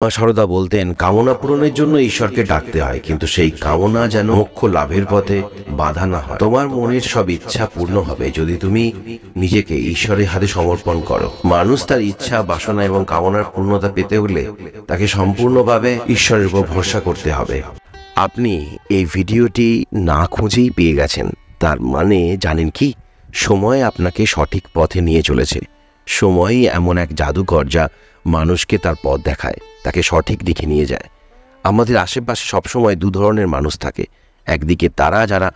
মা সারদা বলতেন, কামনা পূরণের জন্য ঈশ্বরকে ডাকতে হয়, কিন্তু সেই কামনা যেন মোক্ষ লাভের পথে বাধা না হয়। তোমার মনের সব ইচ্ছা পূর্ণ হবে যদি তুমি নিজেকে ঈশ্বরের হাতে সমর্পণ করো। মানুষ তার ইচ্ছা, বাসনা এবং কামনার পূর্ণতা পেতে হলে তাকে সম্পূর্ণভাবে ঈশ্বরের উপর ভরসা করতে হবে। আপনি এই ভিডিওটি না খুঁজেই পেয়ে গেছেন, তার মানে জানেন কি, সময় আপনাকে সঠিক পথে নিয়ে চলেছে। সময়ই এমন এক জাদুকর যা মানুষকে তার পথ দেখায়, তাকে সঠিক দিকে নিয়ে যায়। আমাদের আশেপাশে সবসময় দু ধরনের মানুষ থাকে। একদিকে তারা যারা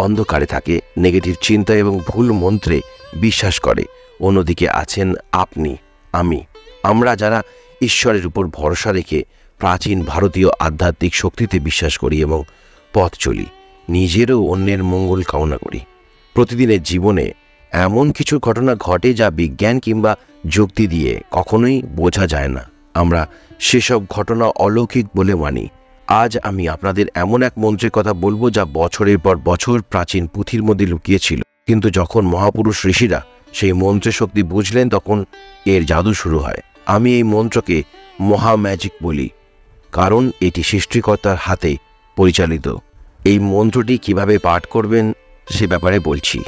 অন্ধকারে থাকে, নেগেটিভ চিন্তা এবং ভুল মন্ত্রে বিশ্বাস করে। অন্যদিকে আছেন আপনি, আমি, আমরা যারা ঈশ্বরের উপর ভরসা রেখে প্রাচীন ভারতীয় আধ্যাত্মিক শক্তিতে বিশ্বাস করি এবং পথ চলি, নিজেরও অন্যের মঙ্গল কামনা করি। প্রতিদিনের জীবনে এমন কিছু ঘটনা ঘটে যা বিজ্ঞান কিংবা যুক্তি দিয়ে কখনোই বোঝা যায় না। আমরা সেসব ঘটনা অলৌকিক বলে মানি। আজ আমি আপনাদের এমন এক মন্ত্রের কথা বলবো যা বছরের পর বছর প্রাচীন পুঁথির মধ্যে লুকিয়েছিল, কিন্তু যখন মহাপুরুষ ঋষিরা সেই মন্ত্রের শক্তি বুঝলেন তখন এর জাদু শুরু হয়। আমি এই মন্ত্রকে মহা ম্যাজিক বলি, কারণ এটি সৃষ্টিকর্তার হাতে পরিচালিত। এই মন্ত্রটি কিভাবে পাঠ করবেন সে ব্যাপারে বলছি।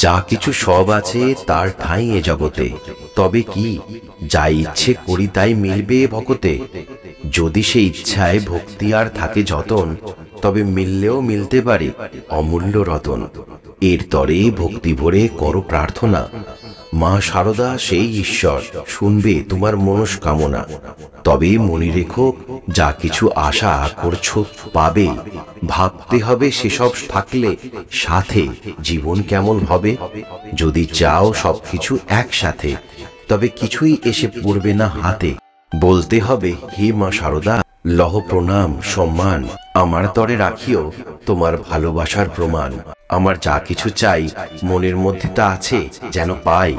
যা কিছু সব আছে তার ঠাঁই এ জগতে, তবে কি যা ইচ্ছে করি তাই মিলবে ভকতে। যদি সে ইচ্ছায় ভক্তি আর থাকে যতন, তবে মিললেও মিলতে পারে অমূল্য রতন। এর তরে ভক্তি ভরে করো প্রার্থনা, মা সারদা সেই ঈশ্বর শুনবে তোমার মনস্কামনা। তবে মনে রেখো, যা কিছু আশা করছো পাবে, ভাবতে হবে সেসব থাকলে সাথে জীবন কেমন হবে। যদি চাও সবকিছু একসাথে, তবে কিছুই এসে পড়বে না হাতে। বলতে হবে, হে মা সারদা, লহ প্রণাম সম্মান, আমার তরে রাখিও তোমার ভালোবাসার প্রমাণ। আমার যা কিছু চাই মনের মধ্যে তা আছে যেন পাই,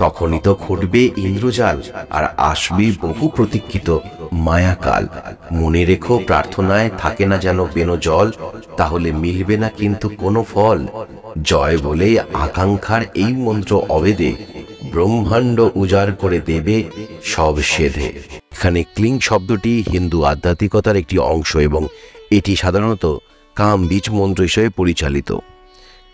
তখনই তো ঘটবে ইন্দ্রজাল আর আসবে বহু প্রতীক্ষিত মায়াকাল। মনে রেখো, প্রার্থনায় থাকে না যেন বেনো জল, তাহলে মিলবে না কিন্তু কোনো ফল। জয় বলে আকাঙ্ক্ষার এই মন্ত্র অবেদে, ব্রহ্মাণ্ড উজাড় করে দেবে সব সেধে। এখানে ক্লিং শব্দটি হিন্দু আধ্যাত্মিকতার একটি অংশ এবং এটি সাধারণত কাম বীজ মন্ত্র হিসেবে পরিচালিত।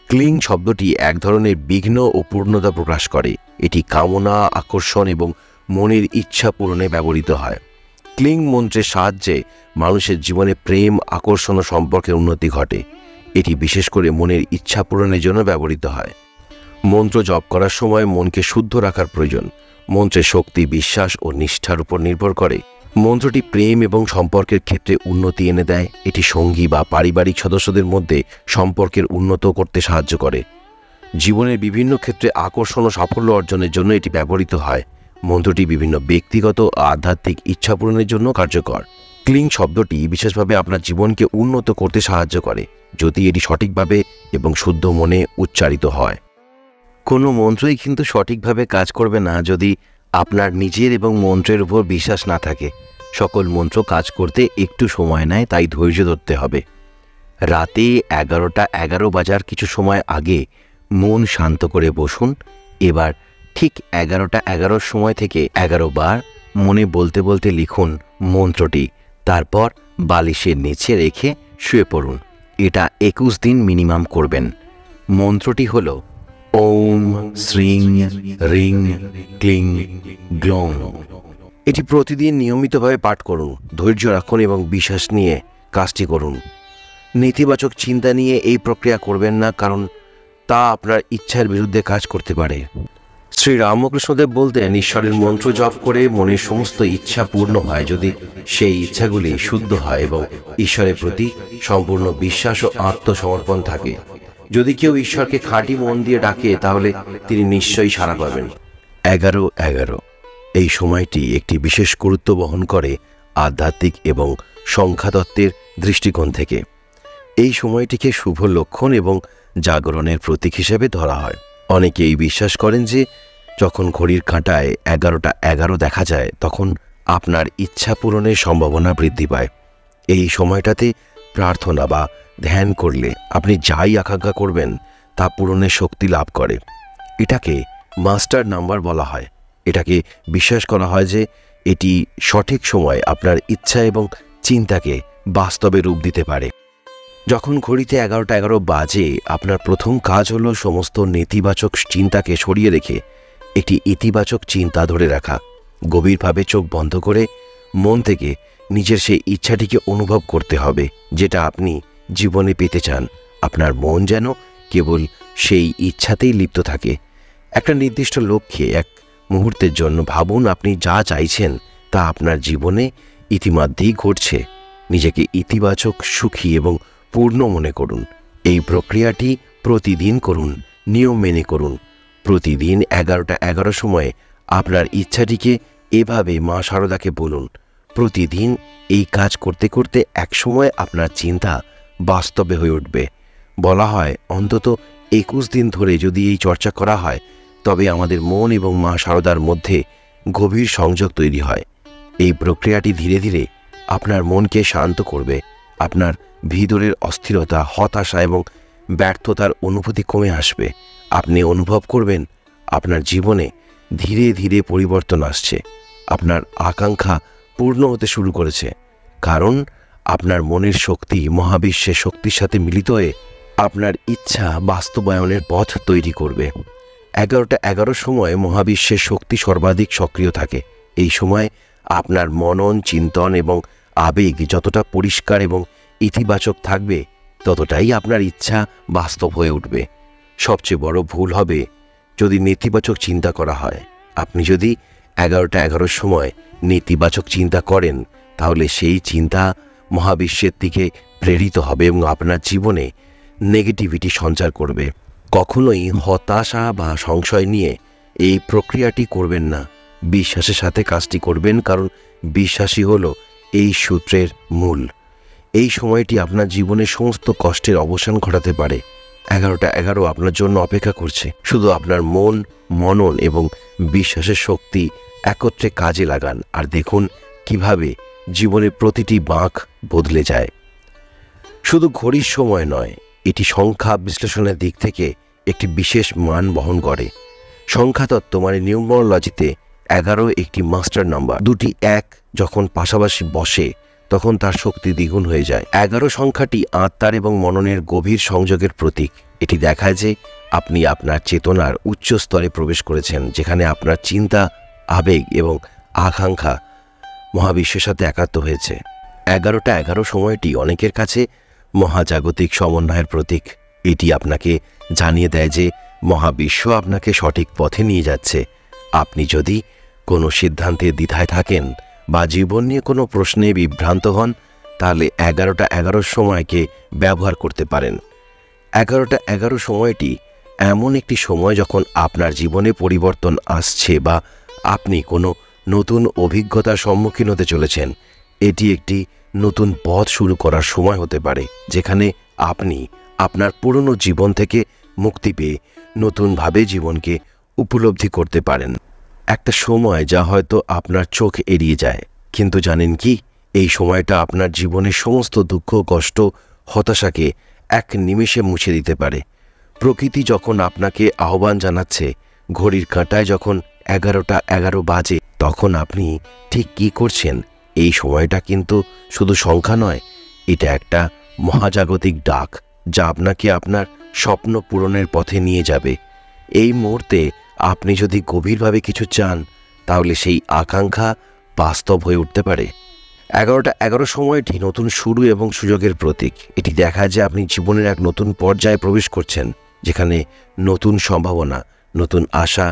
ক্লিং শব্দটি এক ধরনের বিঘ্ন ও পূর্ণতা প্রকাশ করে। এটি কামনা, আকর্ষণ এবং মনের ইচ্ছা পূরণে ব্যবহৃত হয়। ক্লিং মন্ত্রের সাহায্যে মানুষের জীবনে প্রেম, আকর্ষণ ও সম্পর্কের উন্নতি ঘটে। এটি বিশেষ করে মনের ইচ্ছা পূরণের জন্য ব্যবহৃত হয়। মন্ত্র জপ করার সময় মনকে শুদ্ধ রাখার প্রয়োজন। মন্ত্রের শক্তি বিশ্বাস ও নিষ্ঠার উপর নির্ভর করে। মন্ত্রটি প্রেম এবং সম্পর্কের ক্ষেত্রে উন্নতি এনে দেয়। এটি সঙ্গী বা পারিবারিক সদস্যদের মধ্যে সম্পর্কের উন্নত করতে সাহায্য করে। জীবনের বিভিন্ন ক্ষেত্রে আকর্ষণ ও সাফল্য অর্জনের জন্য এটি ব্যবহৃত হয়। মন্ত্রটি বিভিন্ন ব্যক্তিগত ও আধ্যাত্মিক ইচ্ছা পূরণের জন্য কার্যকর। ক্লিং শব্দটি বিশেষভাবে আপনার জীবনকে উন্নত করতে সাহায্য করে যদি এটি সঠিকভাবে এবং শুদ্ধ মনে উচ্চারিত হয়। কোনো মন্ত্রই কিন্তু সঠিকভাবে কাজ করবে না যদি আপনার নিজের এবং মন্ত্রের উপর বিশ্বাস না থাকে। সকল মন্ত্র কাজ করতে একটু সময় নেয়, তাই ধৈর্য ধরতে হবে। রাতে 11টা বাজার কিছু সময় আগে মন শান্ত করে বসুন। এবার ঠিক 11টা সময় থেকে 11 বার মনে বলতে বলতে লিখুন মন্ত্রটি, তারপর বালিশের নিচে রেখে শুয়ে পড়ুন। এটা 21 দিন মিনিমাম করবেন। মন্ত্রটি হল ওম শ্রীং রিং ক্লিং গ্লং। এটি প্রতিদিন নিয়মিতভাবে পাঠ করুন। ধৈর্য রাখুন এবং বিশ্বাস নিয়ে কাজটি করুন। নেতিবাচক চিন্তা নিয়ে এই প্রক্রিয়া করবেন না, কারণ তা আপনার ইচ্ছার বিরুদ্ধে কাজ করতে পারে। শ্রী রামকৃষ্ণদেব বলতেন, ঈশ্বরের মন্ত্র জপ করে মনের সমস্ত ইচ্ছা পূর্ণ হয় যদি সেই ইচ্ছাগুলি শুদ্ধ হয় এবং ঈশ্বরের প্রতি সম্পূর্ণ বিশ্বাস ও আত্মসমর্পণ থাকে। যদি কেউ ঈশ্বরকে খাঁটি মন দিয়ে ডাকে, তাহলে তিনি নিশ্চয়ই সাড়া পাবেন। 11-11 এই সময়টি একটি বিশেষ গুরুত্ব বহন করে আধ্যাত্মিক এবং সংখ্যাতত্ত্বের দৃষ্টিকোণ থেকে। এই সময়টিকে শুভ লক্ষণ এবং জাগরণের প্রতীক হিসেবে ধরা হয়। অনেকেই বিশ্বাস করেন যে যখন ঘড়ির কাঁটায় 11টা দেখা যায়, তখন আপনার ইচ্ছা পূরণের সম্ভাবনা বৃদ্ধি পায়। এই সময়টাতে প্রার্থনা বা ধ্যান করলে আপনি যাই আকাঙ্ক্ষা করবেন তা পূরণের শক্তি লাভ করে। এটাকে মাস্টার নাম্বার বলা হয়। এটাকে বিশ্বাস করা হয় যে এটি সঠিক সময় আপনার ইচ্ছা এবং চিন্তাকে বাস্তবে রূপ দিতে পারে। যখন ঘড়িতে 11:11 বাজে, আপনার প্রথম কাজ হলো সমস্ত নেতিবাচক চিন্তাকে সরিয়ে রেখে একটি ইতিবাচক চিন্তা ধরে রাখা। গভীরভাবে চোখ বন্ধ করে মন থেকে নিজের সেই ইচ্ছাটিকে অনুভব করতে হবে যেটা আপনি জীবনে পেতে চান। আপনার মন যেন কেবল সেই ইচ্ছাতেই লিপ্ত থাকে। একটা নির্দিষ্ট লক্ষ্যে এক মুহূর্তের জন্য ভাবুন আপনি যা চাইছেন তা আপনার জীবনে ইতিমধ্যেই ঘটছে। নিজেকে ইতিবাচক, সুখী এবং পূর্ণ মনে করুন। এই প্রক্রিয়াটি প্রতিদিন করুন, নিয়ম মেনে করুন। প্রতিদিন 11:11 সময়ে আপনার ইচ্ছাটিকে এভাবে মা শারদাকে বলুন। প্রতিদিন এই কাজ করতে করতে একসময় আপনার চিন্তা বাস্তবে হয়ে উঠবে। বলা হয় অন্তত 21 দিন ধরে যদি এই চর্চা করা হয় তবে আমাদের মন এবং মা শারদার মধ্যে গভীর সংযোগ তৈরি হয়। এই প্রক্রিয়াটি ধীরে ধীরে আপনার মনকে শান্ত করবে। আপনার ভিতরের অস্থিরতা, হতাশা এবং ব্যর্থতার অনুভূতি কমে আসবে। আপনি অনুভব করবেন আপনার জীবনে ধীরে ধীরে পরিবর্তন আসছে। আপনার আকাঙ্ক্ষা পূর্ণ হতে শুরু করেছে, কারণ আপনার মনের শক্তি মহাবিশ্বের শক্তির সাথে মিলিত হয়ে আপনার ইচ্ছা বাস্তবায়নের পথ তৈরি করবে। 11:11 সময়ে মহাবিশ্বের শক্তি সর্বাধিক সক্রিয় থাকে। এই সময় আপনার মনন, চিন্তন এবং আবেগ যতটা পরিষ্কার এবং ইতিবাচক থাকবে ততটাই আপনার ইচ্ছা বাস্তব হয়ে উঠবে। সবচেয়ে বড় ভুল হবে যদি নেতিবাচক চিন্তা করা হয়। আপনি যদি 11:11 সময় নেতিবাচক চিন্তা করেন তাহলে সেই চিন্তা মহাবিশ্বের দিকে প্রেরিত হবে এবং আপনার জীবনে নেগেটিভিটি সঞ্চার করবে। কখনোই হতাশা বা সংশয় নিয়ে এই প্রক্রিয়াটি করবেন না। বিশ্বাসের সাথে কাজটি করবেন, কারণ বিশ্বাসই হলো এই সূত্রের মূল। এই সময়টি আপনার জীবনের সমস্ত কষ্টের অবসান ঘটাতে পারে। 11:11 আপনার জন্য অপেক্ষা করছে। শুধু আপনার মন, মনন এবং বিশ্বাসের শক্তি একত্রে কাজে লাগান আর দেখুন কিভাবে জীবনের প্রতিটি বাঁক বদলে যায়। শুধু ঘড়ির সময় নয়, এটি সংখ্যা বিশ্লেষণের দিক থেকে একটি বিশেষ মান বহন করে। সংখ্যাতত্ত্ব মানে নিউমারোলজিতে 11 একটি মাস্টার নাম্বার। দুটি 1 যখন পাশাপাশি বসে তখন তার শক্তি দ্বিগুণ হয়ে যায়। 11 সংখ্যাটি আত্মার এবং মননের গভীর সংযোগের প্রতীক। এটি দেখায় যে আপনি আপনার চেতনার উচ্চ স্তরে প্রবেশ করেছেন, যেখানে আপনার চিন্তা, আবেগ এবং আকাঙ্ক্ষা মহাবিশ্বের সাথে একাত্ম হয়েছে। 11:11 সময়টি অনেকের কাছে মহাজাগতিক সমন্বয়ের প্রতীক। এটি আপনাকে জানিয়ে দেয় যে মহাবিশ্ব আপনাকে সঠিক পথে নিয়ে যাচ্ছে। আপনি যদি কোনো সিদ্ধান্তে দ্বিধায় থাকেন বা জীবন নিয়ে কোনো প্রশ্নে বিভ্রান্ত হন তাহলে 11:11 সময়কে ব্যবহার করতে পারেন। 11:11 সময়টি এমন একটি সময় যখন আপনার জীবনে পরিবর্তন আসছে বা আপনি কোনো নতুন অভিজ্ঞতার সম্মুখীন হতে চলেছেন। এটি একটি নতুন পথ শুরু করার সময় হতে পারে, যেখানে আপনি আপনার পুরনো জীবন থেকে মুক্তি পেয়ে নতুনভাবে জীবনকে উপলব্ধি করতে পারেন। একটা সময় যা হয়তো আপনার চোখ এড়িয়ে যায়, কিন্তু জানেন কি, এই সময়টা আপনার জীবনের সমস্ত দুঃখ, কষ্ট, হতাশাকে এক নিমেষে মুছে দিতে পারে। প্রকৃতি যখন আপনাকে আহ্বান জানাচ্ছে, ঘড়ির কাঁটায় যখন 11:11 বাজে, তখন আপনি ঠিক কী করছেন? এই সময়টা কিন্তু শুধু সংখ্যা নয়, এটা একটা মহাজাগতিক ডাক যা আপনাকে আপনার স্বপ্ন পূরণের পথে নিয়ে যাবে। এই মুহূর্তে আপনি যদি গভীরভাবে কিছু চান তাহলে সেই আকাঙ্ক্ষা বাস্তব হয়ে উঠতে পারে। 11:11 সময়টি নতুন শুরু এবং সুযোগের প্রতীক। এটি দেখায় যে আপনি জীবনের এক নতুন পর্যায়ে প্রবেশ করছেন, যেখানে নতুন সম্ভাবনা, নতুন আশা,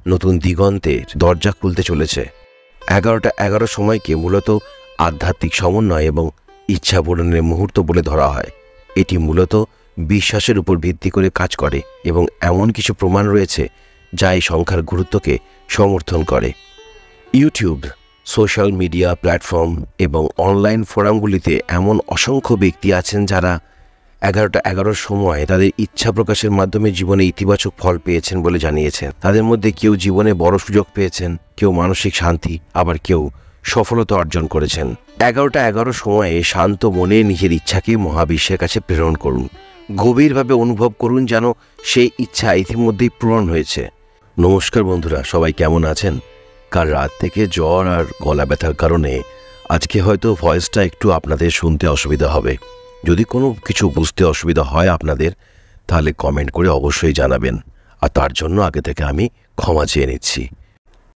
নতুন দিগন্তের দরজা খুলতে চলেছে। 11:11 সময়কে মূলত আধ্যাত্মিক সমন্বয় এবং ইচ্ছা পূরণের মুহূর্ত বলে ধরা হয়। এটি মূলত বিশ্বাসের উপর ভিত্তি করে কাজ করে এবং এমন কিছু প্রমাণ রয়েছে যা এই সংখ্যার গুরুত্বকে সমর্থন করে। ইউটিউব, সোশ্যাল মিডিয়া প্ল্যাটফর্ম এবং অনলাইন ফোরামগুলিতে এমন অসংখ্য ব্যক্তি আছেন যারা 11:11 সময় তাদের ইচ্ছা প্রকাশের মাধ্যমে জীবনে ইতিবাচক ফল পেয়েছেন বলে জানিয়েছেন। তাদের মধ্যে কেউ জীবনে বড় সুযোগ পেয়েছেন, কেউ মানসিক শান্তি, আবার কেউ সফলতা অর্জন করেছেন। 11:11 সময়ে শান্ত মনে নিজের ইচ্ছাকে মহাবিশ্বের কাছে প্রেরণ করুন। গভীরভাবে অনুভব করুন যেন সেই ইচ্ছা ইতিমধ্যেই পূরণ হয়েছে। নমস্কার বন্ধুরা, সবাই কেমন আছেন? কাল রাত থেকে জ্বর আর গলা ব্যথার কারণে আজকে হয়তো ভয়েসটা একটু আপনাদের শুনতে অসুবিধা হবে। যদি কোনো কিছু বুঝতে অসুবিধা হয় আপনাদের, তাহলে কমেন্ট করে অবশ্যই জানাবেন, আর তার জন্য আগে থেকে আমি ক্ষমা চেয়ে নিচ্ছি।